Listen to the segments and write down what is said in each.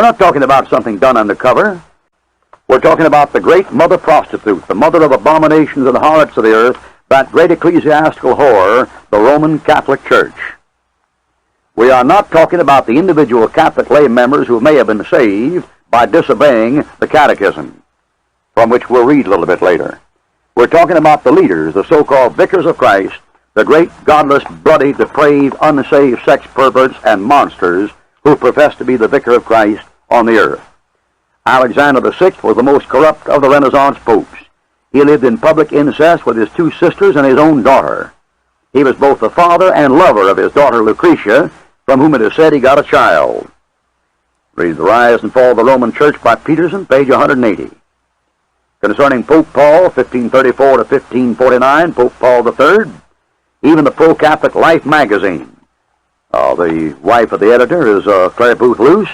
We're not talking about something done undercover. We're talking about the great mother prostitute, the mother of abominations and harlots of the earth, that great ecclesiastical whore, the Roman Catholic Church. We are not talking about the individual Catholic lay members who may have been saved by disobeying the catechism, from which we'll read a little bit later. We're talking about the leaders, the so-called vicars of Christ, the great godless, bloody, depraved, unsaved sex perverts and monsters who profess to be the vicar of Christ on the earth. Alexander VI was the most corrupt of the Renaissance popes. He lived in public incest with his two sisters and his own daughter. He was both the father and lover of his daughter Lucretia, from whom it is said he got a child. Read The Rise and Fall of the Roman Church by Peterson, page 180. Concerning Pope Paul, 1534 to 1549, Pope Paul III, even the pro-Catholic Life magazine, the wife of the editor is Claire Booth Luce,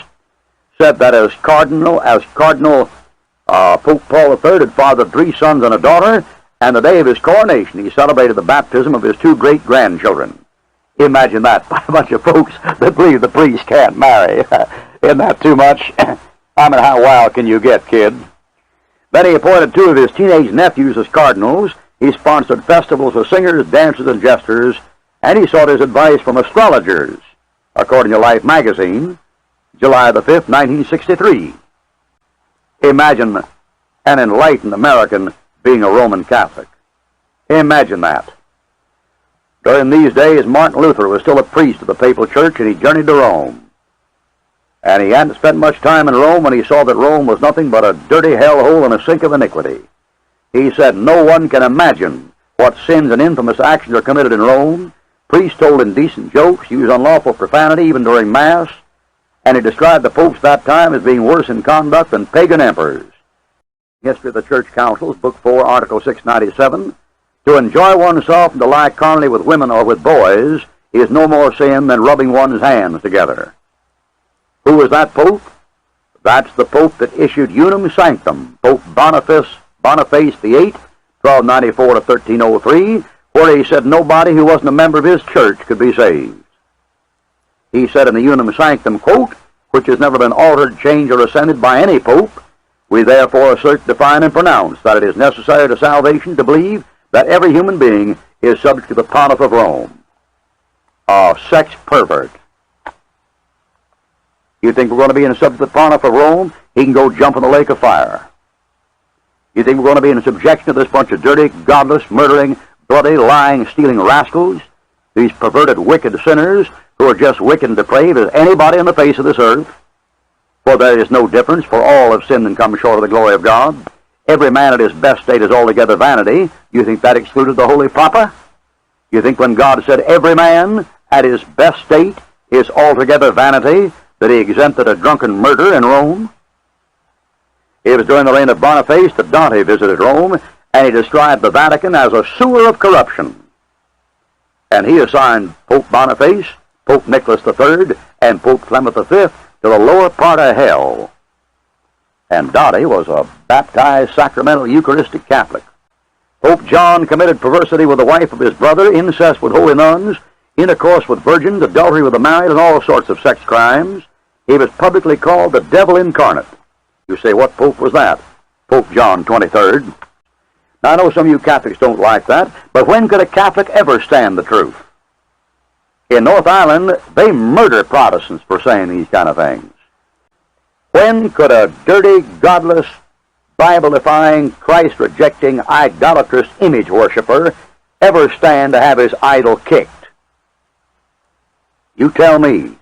said that as Cardinal Pope Paul III had fathered 3 sons and a daughter, and the day of his coronation he celebrated the baptism of his 2 great-grandchildren. Imagine that, by a bunch of folks that believe the priest can't marry. Isn't that too much? I mean, how wild can you get, kid? Then he appointed 2 of his teenage nephews as cardinals. He sponsored festivals of singers, dancers, and jesters, and he sought his advice from astrologers, according to Life magazine, July the 5th, 1963. Imagine an enlightened American being a Roman Catholic. Imagine that. During these days, Martin Luther was still a priest of the Papal Church, and he journeyed to Rome. And he hadn't spent much time in Rome when he saw that Rome was nothing but a dirty hellhole and a sink of iniquity. He said, no one can imagine what sins and infamous actions are committed in Rome. Priests told indecent jokes, used unlawful profanity even during Mass, and he described the popes that time as being worse in conduct than pagan emperors. History of the Church Councils, Book 4, Article 697, to enjoy oneself and to lie carnally with women or with boys is no more sin than rubbing one's hands together. Who was that pope? That's the pope that issued Unum Sanctum, Pope Boniface VIII, 1294 to 1303, where he said nobody who wasn't a member of his church could be saved. He said in the Unum Sanctum, quote, which has never been altered, changed, or ascended by any pope, we therefore assert, define, and pronounce that it is necessary to salvation to believe that every human being is subject to the pontiff of Rome. A sex pervert. You think we're going to be in subject to the pontiff of Rome? He can go jump in the lake of fire. You think we're going to be in subjection to this bunch of dirty, godless, murdering, bloody, lying, stealing rascals? These perverted, wicked sinners who are just wicked and depraved as anybody on the face of this earth? For there is no difference, for all have sinned and come short of the glory of God. Every man at his best state is altogether vanity. You think that excluded the Holy Papa? You think when God said every man at his best state is altogether vanity, that he exempted a drunken murder in Rome? It was during the reign of Boniface that Dante visited Rome, and he described the Vatican as a sewer of corruption. And he assigned Pope Boniface, Pope Nicholas III, and Pope Clement V to the lower part of hell. And Dante was a baptized, sacramental, Eucharistic Catholic. Pope John committed perversity with the wife of his brother, incest with holy nuns, intercourse with virgins, adultery with the married, and all sorts of sex crimes. He was publicly called the devil incarnate. You say, what pope was that? Pope John 23rd. Now, I know some of you Catholics don't like that, but when could a Catholic ever stand the truth? In North Ireland, they murder Protestants for saying these kind of things. When could a dirty, godless, Bible-defying, Christ-rejecting, idolatrous image worshiper ever stand to have his idol kicked? You tell me.